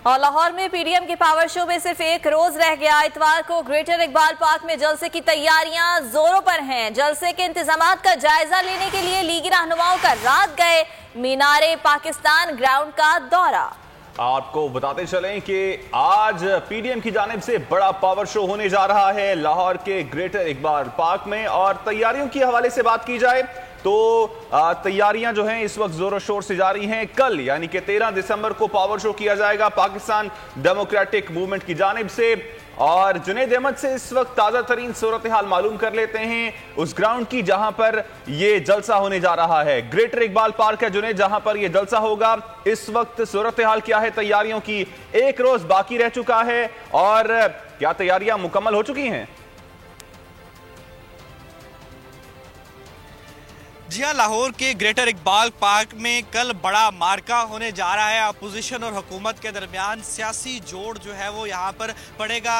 और लाहौर में पीडीएम के पावर शो में सिर्फ एक रोज रह गया। इतवार को ग्रेटर इकबाल पार्क में जलसे की तैयारियां जोरों पर हैं। जलसे के इंतजामात का जायजा लेने के लिए लीगी रहनुमाओं का रात गए मीनारे पाकिस्तान ग्राउंड का दौरा। आपको बताते चलें कि आज पीडीएम की जानिब से बड़ा पावर शो होने जा रहा है लाहौर के ग्रेटर इकबाल पार्क में। और तैयारियों के हवाले से बात की जाए तो तैयारियां जो हैं इस वक्त जोरों शोर से जारी हैं। कल यानी कि 13 दिसंबर को पावर शो किया जाएगा पाकिस्तान डेमोक्रेटिक मूवमेंट की जानिब से। और जुनैद अहमद से इस वक्त ताज़ा तरीन सूरत हाल मालूम कर लेते हैं उस ग्राउंड की जहां पर यह जलसा होने जा रहा है। ग्रेटर इकबाल पार्क है जुनैद, जहां पर यह जलसा होगा। इस वक्त सूरत हाल क्या है तैयारियों की? एक रोज बाकी रह चुका है और क्या तैयारियां मुकम्मल हो चुकी हैं? जी हाँ, लाहौर के ग्रेटर इकबाल पार्क में कल बड़ा मार्का होने जा रहा है। अपोजिशन और हुकूमत के दरमियान सियासी जोड़ जो है वो यहाँ पर पड़ेगा।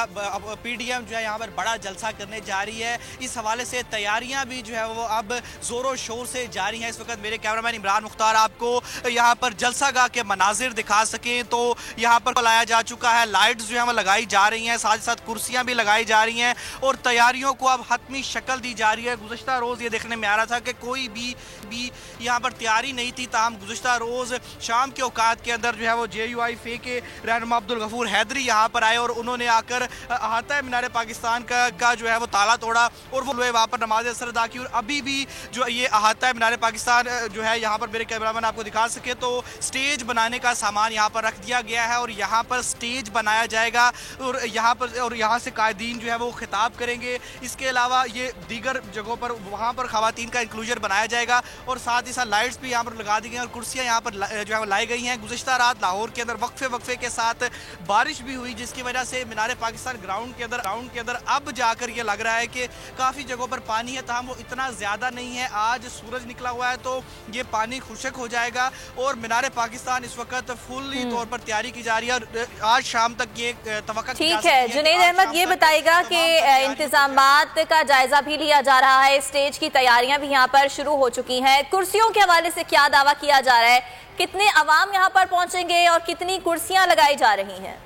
पीडीएम जो है यहाँ पर बड़ा जलसा करने जा रही है। इस हवाले से तैयारियां भी जो है वो अब जोरों शोर से जारी हैं। इस वक्त मेरे कैमरामैन इमरान मुख्तार आपको यहाँ पर जलसा गाह के मनाजिर दिखा सकें तो यहाँ पर लाया जा चुका है। लाइट्स जो है वो लगाई जा रही हैं, साथ ही साथ कुर्सियाँ भी लगाई जा रही हैं और तैयारियों को अब हतमी शक्ल दी जा रही है। गुज़श्ता रोज़ ये देखने में आ रहा था कि कोई भी यहाँ पर तैयारी नहीं थी, ताहम गुज़श्ता रोज़ शाम के औकात के अंदर जो है वो JUIF के रहनुमा अब्दुल गफूर हैदरी यहाँ पर आए और उन्होंने आकर अहाता मीनार पाकिस्तान का जो है वो ताला तोड़ा और वो वहाँ पर नमाज असर अदा की। और अभी भी जो ये अहाता मीनार पाकिस्तान जो है यहाँ पर मेरे कैमरामैन आपको दिखा सके तो स्टेज बनाने का सामान यहाँ पर रख दिया गया है और यहाँ पर स्टेज बनाया जाएगा और यहाँ से कायदीन जो है वो खिताब करेंगे। इसके अलावा ये दीगर जगहों पर वहाँ पर खवातीन का इंक्लूजन बनाया जाएगा और साथ ही साथ लाइट्स भी यहाँ पर लगा दी गई और कुर्सियाँ यहाँ पर जो है लाई गई हैं। गुज़श्ता रात लाहौर के अंदर वक्फे के साथ बारिश भी हुई जिसकी वजह से मीनार पाकिस्तान ग्राउंड के अंदर अब जाकर ये लग रहा है कि काफ़ी जगहों पर पानी है, ताहम वो इतना ज़्यादा नहीं है। आज सूरज निकला हुआ है तो ये पानी खुशक हो जाएगा और मीनार पाकिस्तान इस वक्त फुल्ली तौर पर तैयारी की जा रही है और आज शाम तक ये तवक्का की जा सकती है। ठीक है, जुनैद अहमद ये बताएगा कि इंतजामात का जायजा भी लिया जा रहा है, स्टेज की तैयारियां भी यहाँ पर शुरू हो चुकी हैं। कुर्सियों के हवाले से क्या दावा किया जा रहा है? कितने अवाम यहाँ पर पहुंचेंगे और कितनी कुर्सियां लगाई जा रही हैं?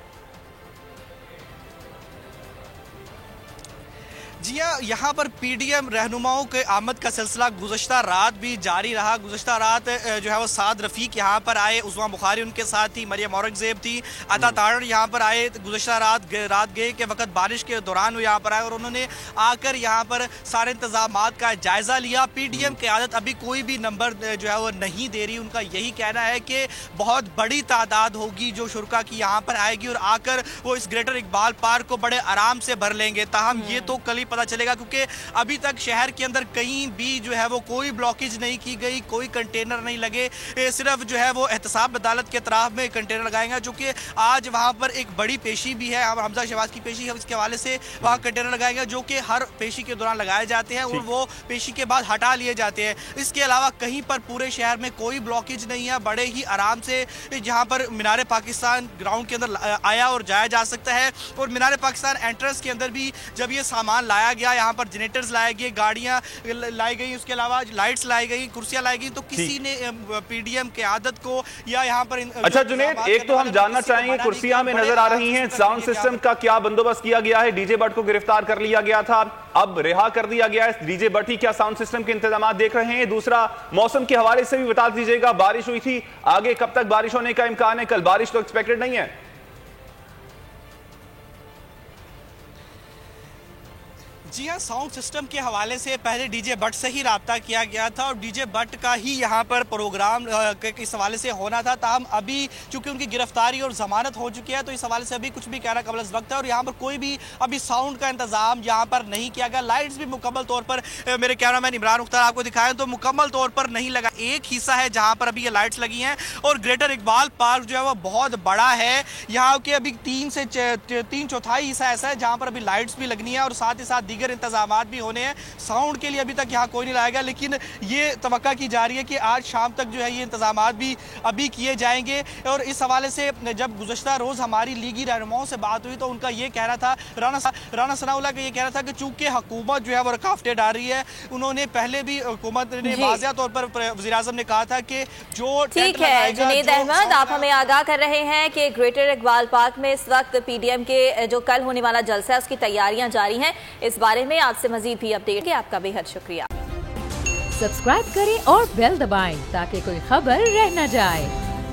जी हाँ, यहाँ पर पीडीएम रहनुमाओं के आमद का सिलसिला गुज़श्ता रात भी जारी रहा। गुज़श्ता रात जो है वो साद रफ़ीक यहाँ पर आए, उस्मा बुखारी उनके साथ थी, मरियम औरंगज़ेब थी, अता तारण यहाँ पर आए। गुज़श्ता रात गए के वक्त बारिश के दौरान वो यहाँ पर आए और उन्होंने आकर यहाँ पर सारे इंतजामात का जायज़ा लिया। पीडीएम की आदत अभी कोई भी नंबर जो है वो नहीं दे रही। उनका यही कहना है कि बहुत बड़ी तादाद होगी जो शुरका की यहाँ पर आएगी और आकर वो इस ग्रेटर इकबाल पार्क को बड़े आराम से भर लेंगे। ताहम ये तो कल ही पता चलेगा क्योंकि अभी तक शहर के अंदर कहीं भी जो है वो कोई ब्लॉकेज नहीं की गई, कोई कंटेनर नहीं लगे। सिर्फ जो है वो एहतसाब अदालत के तरफ में कंटेनर लगाएंगे जो कि आज वहाँ पर एक बड़ी पेशी भी है, हमजा शहबाज की पेशी है, इसके हवाले से वहाँ कंटेनर लगाएंगे जो कि हर पेशी के दौरान लगाए जाते हैं और वो पेशी के बाद हटा लिए जाते हैं। इसके अलावा कहीं पर पूरे शहर में कोई ब्लॉकेज नहीं है, बड़े ही आराम से जहाँ पर मीनार पाकिस्तान ग्राउंड के अंदर आया और जाया जा सकता है। और मीनार पाकिस्तान एंट्रेंस के अंदर भी जब ये सामान लाया गया, यहाँ पर जनरेटर्स लाए गए, गाड़ियाँ लाई गई, उसके अलावा लाइट्स लाई गई, कुर्सियाँ लाई गई, तो किसी ने पीडीएम के आदत को या यहाँ पर अच्छा जुनैद, एक तो हम जानना चाहेंगे कुर्सियाँ हमें नजर आ रही हैं, साउंड सिस्टम का क्या बंदोबस्त किया गया है? डीजे भट्ट को गिरफ्तार कर लिया गया था, अब रिहा कर दिया गया है डीजे भट्ट ही, क्या साउंड सिस्टम के इंतजाम देख रहे हैं? दूसरा, मौसम के हवाले से भी बता दीजिएगा, बारिश हुई थी, आगे कब तक बारिश होने का इम्कान है? कल बारिश तो एक्सपेक्टेड नहीं है। जी हाँ, साउंड सिस्टम के हवाले से पहले डीजे भट्ट से ही रब्ता किया गया था और डीजे भट्ट का ही यहाँ पर प्रोग्राम इस हवाले से होना था। ताहम अभी चूंकि उनकी गिरफ्तारी और जमानत हो चुकी है तो इस हवाले से अभी कुछ भी कहना कबल वक्त है और यहाँ पर कोई भी अभी साउंड का इंतजाम यहाँ पर नहीं किया गया। लाइट्स भी मुकम्मल तौर पर मेरे कैमरामैन इमरान मुख्तार आपको दिखाएं तो मुकम्मल तौर पर नहीं लगा। एक हिस्सा है जहाँ पर अभी ये लाइट्स लगी हैं और ग्रेटर इकबाल पार्क जो है वो बहुत बड़ा है। यहाँ के अभी 3 से 3 चौथाई हिस्सा ऐसा है जहाँ पर अभी लाइट्स भी लगनी है और साथ ही साथ दीगर इंतजाम भी होने हैं। साउंड के लिए अभी तक यहाँ कोई नहीं लाया गया, लेकिन ये तवक्का की जा रही है कि आज शाम तक जो है ये इंतजाम भी अभी किए जाएंगे। और इस हवाले से जब गुज़श्ता रोज़ हमारी लीगी रहनुमाओं से बात हुई तो उनका ये कहना था, राना सनाउल्लाह का ये कहना था कि चूंकि हुकूमत जो है वो रुकावटें डाल रही है, उन्होंने पहले भी हुकूमत ने वाज़ेह तौर पर वज़ीर-ए-आज़म ने कहा था कि जो ठीक है जुनैद अहमद, आप हमें आगाह कर रहे हैं कि ग्रेटर इकबाल पार्क में इस वक्त पीडीएम के जो कल होने वाला जलसा है उसकी तैयारियां जारी हैं। इस बारे में आपसे मजीद भी अपडेट के आपका बेहद शुक्रिया। सब्सक्राइब करें और बेल दबाएं ताकि कोई खबर रह न जाए।